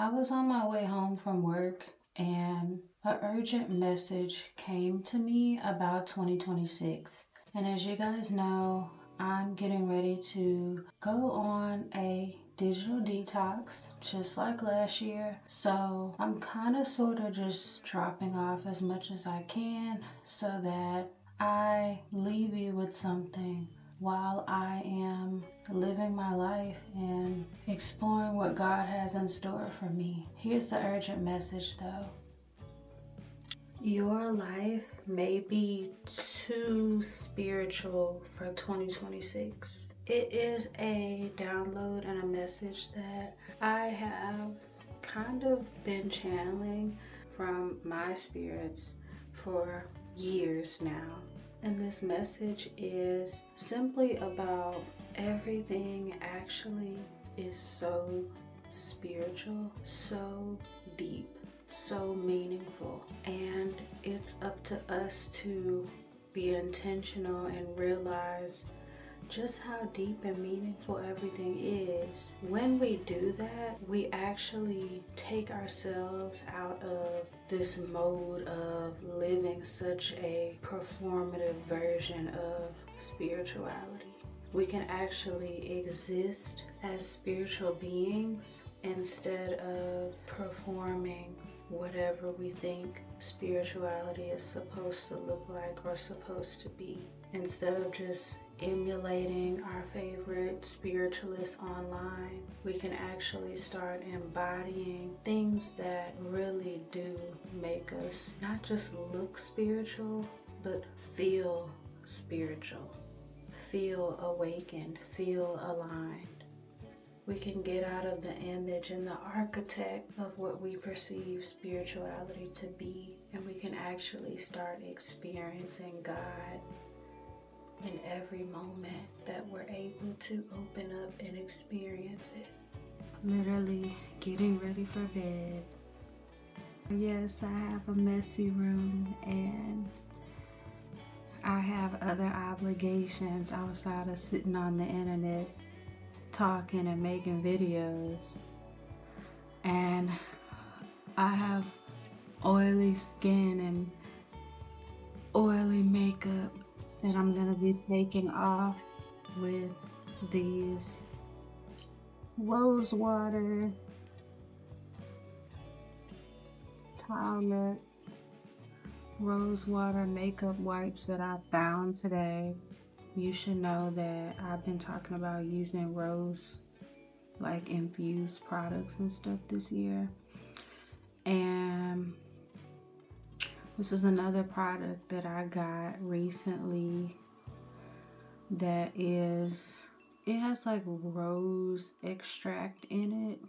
I was on my way home from work and an urgent message came to me about 2026. And as you guys know, I'm getting ready to go on a digital detox just like last year. So I'm kind of sort of just dropping off as much as I can so that I leave you with something while I am living my life and exploring what God has in store for me. Here's the urgent message though. Your life may be too spiritual for 2026. It is a download and a message that I have kind of been channeling from my spirits for years now. And this message is simply about everything actually is so spiritual, so deep, so meaningful. And it's up to us to be intentional and realize just how deep and meaningful everything is. When we do that, we actually take ourselves out of this mode of living such a performative version of spirituality. We can actually exist as spiritual beings instead of performing whatever we think spirituality is supposed to look like or supposed to be. Instead of just emulating our favorite spiritualists online, we can actually start embodying things that really do make us not just look spiritual, but feel spiritual, feel awakened, feel aligned. We can get out of the image and the architect of what we perceive spirituality to be, and we can actually start experiencing God in every moment that we're able to open up and experience it. Literally getting ready for bed. Yes, I have a messy room and I have other obligations outside of sitting on the internet talking and making videos. And I have oily skin and oily makeup that I'm gonna be taking off with these rose water towelette rose water makeup wipes that I found today. You should know that I've been talking about using rose like infused products and stuff this year, and this is another product that I got recently that it has like rose extract in it,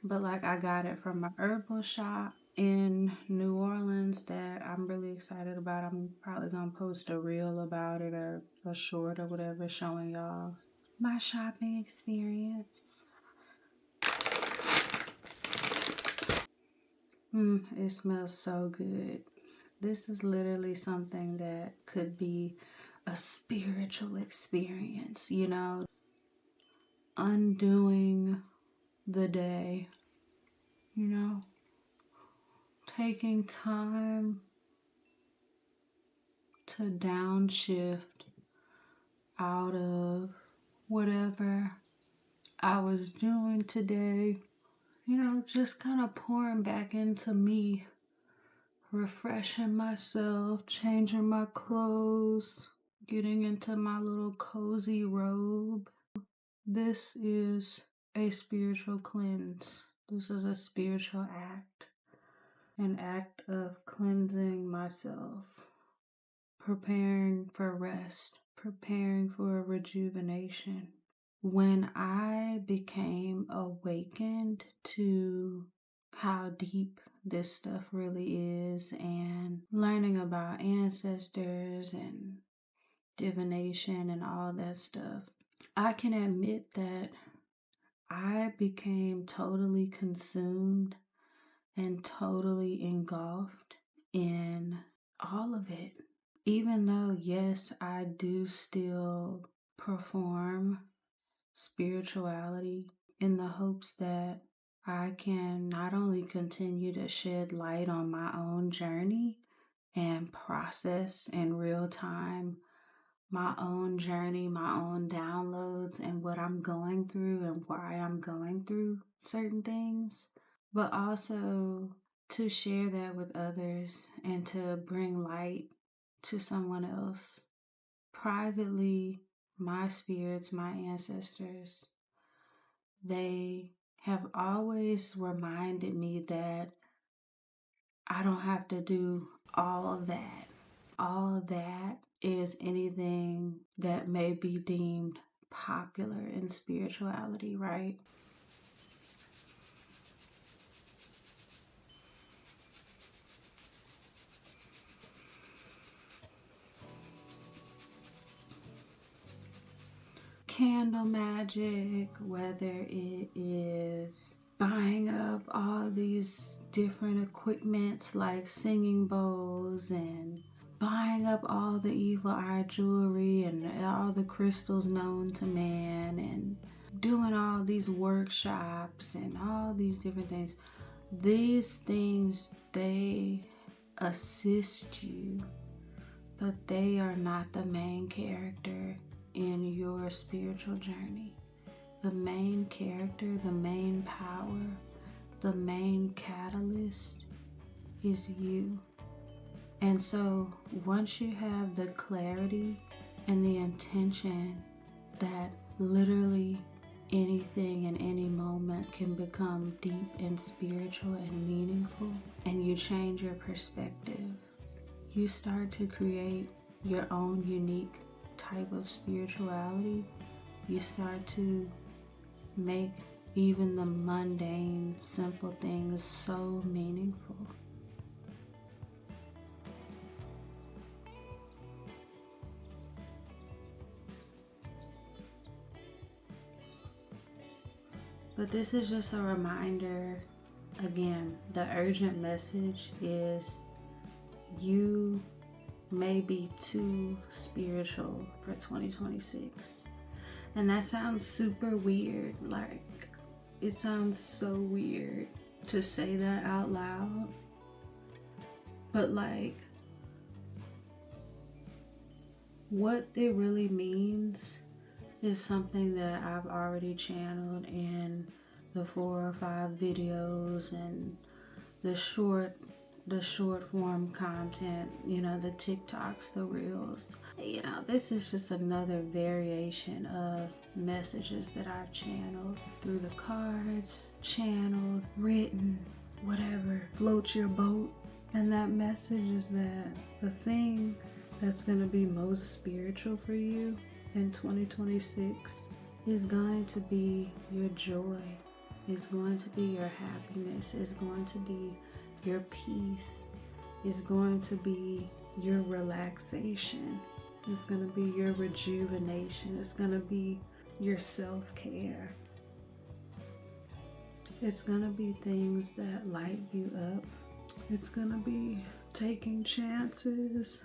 but like I got it from a herbal shop in New Orleans that I'm really excited about. I'm probably gonna post a reel about it or a short or whatever showing y'all my shopping experience. It smells so good. This is literally something that could be a spiritual experience, undoing the day, taking time to downshift out of whatever I was doing today, just kind of pouring back into me, refreshing myself, changing my clothes, getting into my little cozy robe. This is a spiritual cleanse. This is a spiritual act, an act of cleansing myself, preparing for rest, preparing for rejuvenation. When I became awakened to how deep this stuff really is and learning about ancestors and divination and all that stuff, I can admit that I became totally consumed and totally engulfed in all of it. Even though, yes, I do still perform spirituality in the hopes that I can not only continue to shed light on my own journey and process in real time my own journey, my own downloads, and what I'm going through and why I'm going through certain things, but also to share that with others and to bring light to someone else. Privately, my spirits, my ancestors, they have always reminded me that I don't have to do all of that. All of that is anything that may be deemed popular in spirituality, right? Candle magic, whether it is buying up all these different equipments like singing bowls and buying up all the evil eye jewelry and all the crystals known to man and doing all these workshops and all these different things. These things, they assist you, but they are not the main character in your spiritual journey. The main character, the main power, the main catalyst is you. And so once you have the clarity and the intention that literally anything in any moment can become deep and spiritual and meaningful, and you change your perspective, you start to create your own unique type of spirituality. You start to make even the mundane, simple things so meaningful. But this is just a reminder. Again, the urgent message is you may be too spiritual for 2026. And that sounds super weird. Like, it sounds so weird to say that out loud. But like, what it really means is something that I've already channeled in the 4 or 5 videos and the short form content, the TikToks, the reels. This is just another variation of messages that I've channeled through the cards, channeled, written, whatever floats your boat. And that message is that the thing that's going to be most spiritual for you in 2026 is going to be your joy, is going to be your happiness, is going to be your peace, is going to be your relaxation, it's going to be your rejuvenation, it's going to be your self-care. It's going to be things that light you up. It's going to be taking chances,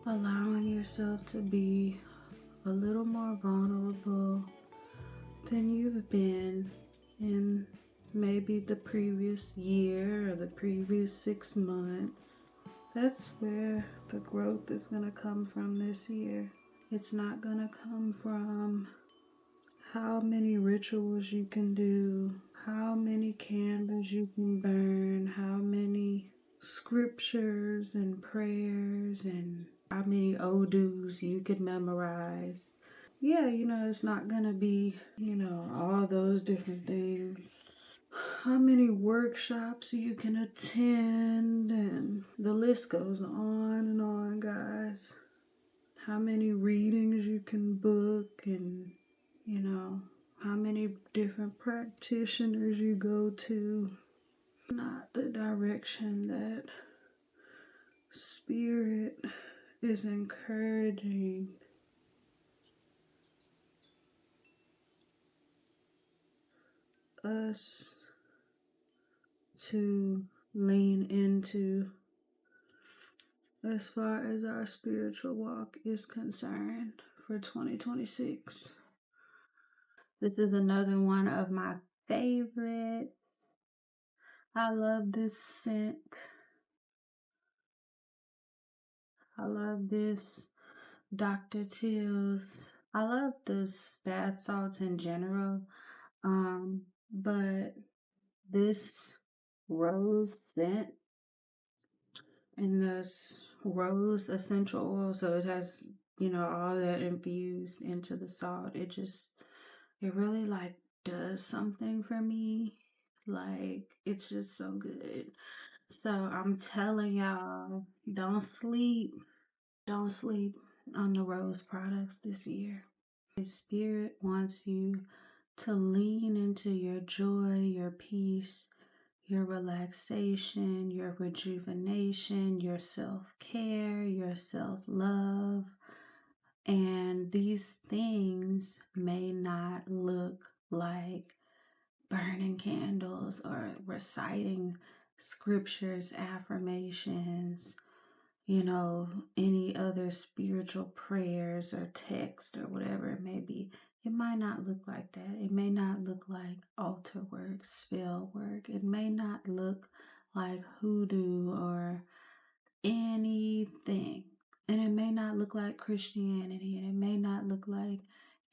allowing yourself to be a little more vulnerable than you've been in maybe the previous year or the previous 6 months. That's where the growth is going to come from this year. It's not going to come from how many rituals you can do, how many candles you can burn, how many scriptures and prayers, and how many odus you could memorize. Yeah, it's not gonna be, all those different things. How many workshops you can attend, and the list goes on, guys. How many readings you can book, and, how many different practitioners you go to. Not the direction that Spirit is encouraging us to lean into as far as our spiritual walk is concerned for 2026. This is another one of my favorites. I love this scent. I love this Dr. Teal's. I love this bath salts in general. But this rose scent and this rose essential oil, so it has, all that infused into the salt. It really like does something for me. Like, it's just so good. So I'm telling y'all, don't sleep. Don't sleep on the rose products this year. The Spirit wants you to lean into your joy, your peace, your relaxation, your rejuvenation, your self-care, your self-love. And these things may not look like burning candles or reciting scriptures, affirmations, any other spiritual prayers or text or whatever it may be. It might not look like that. It may not look like altar work, spell work. It may not look like hoodoo or anything. And it may not look like Christianity, and it may not look like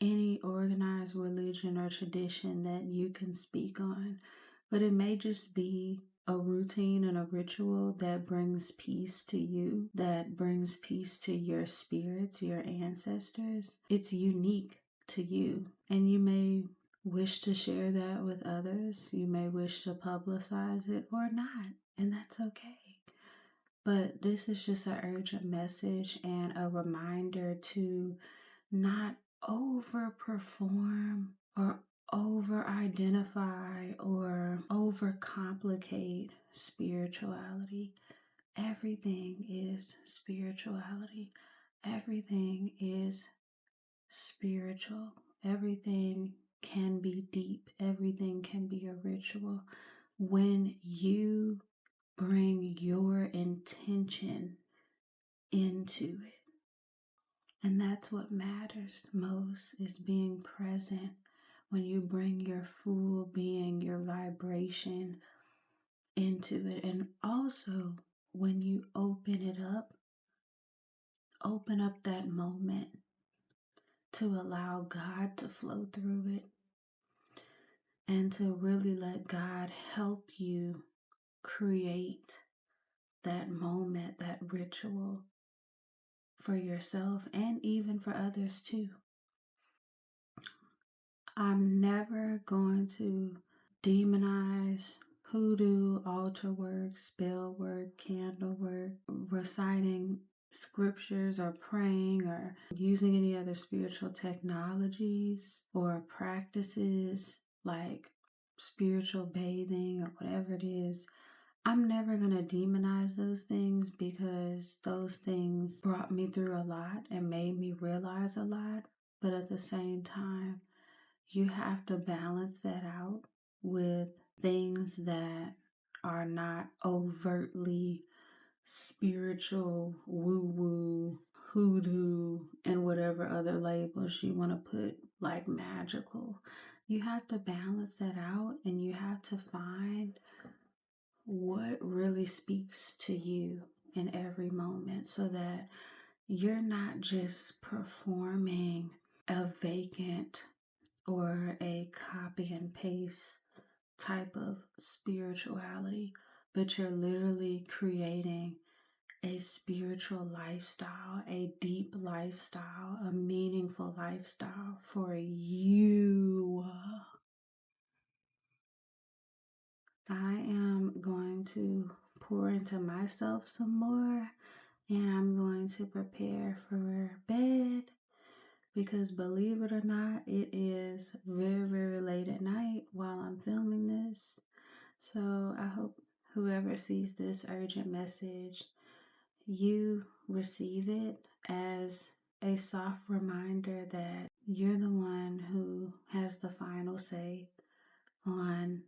any organized religion or tradition that you can speak on, but it may just be a routine and a ritual that brings peace to you, that brings peace to your spirits, your ancestors. It's unique to you, and you may wish to share that with others. You may wish to publicize it or not, and that's okay. But this is just an urgent message and a reminder to not overperform or over identify or overcomplicate spirituality. Everything is spirituality. Everything is spiritual. Everything can be deep. Everything can be a ritual. When you bring your intention into it. And that's what matters most, is being present. When you bring your full being, your vibration into it. And also when you open up that moment to allow God to flow through it and to really let God help you create that moment, that ritual for yourself and even for others too. I'm never going to demonize hoodoo, altar work, spell work, candle work, reciting scriptures or praying or using any other spiritual technologies or practices like spiritual bathing or whatever it is. I'm never going to demonize those things, because those things brought me through a lot and made me realize a lot. But at the same time, you have to balance that out with things that are not overtly spiritual, woo-woo, hoodoo, and whatever other labels you want to put, like magical. You have to balance that out, and you have to find what really speaks to you in every moment, so that you're not just performing a vacant or a copy and paste type of spirituality, but you're literally creating a spiritual lifestyle, a deep lifestyle, a meaningful lifestyle for you. I am going to pour into myself some more, and I'm going to prepare for bed, because believe it or not, it is very, very late at night while I'm filming this. So I hope whoever sees this urgent message, you receive it as a soft reminder that you're the one who has the final say on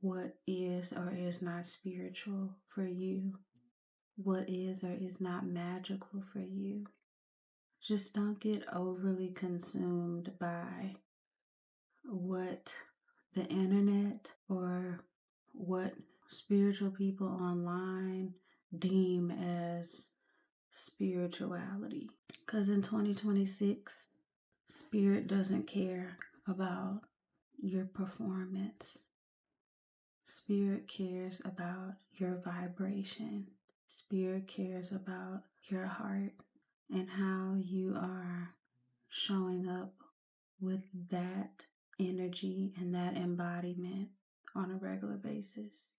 what is or is not spiritual for you, what is or is not magical for you. Just don't get overly consumed by what the internet or what spiritual people online deem as spirituality. Because in 2026, spirit doesn't care about your performance. Spirit cares about your vibration. Spirit cares about your heart and how you are showing up with that energy and that embodiment on a regular basis.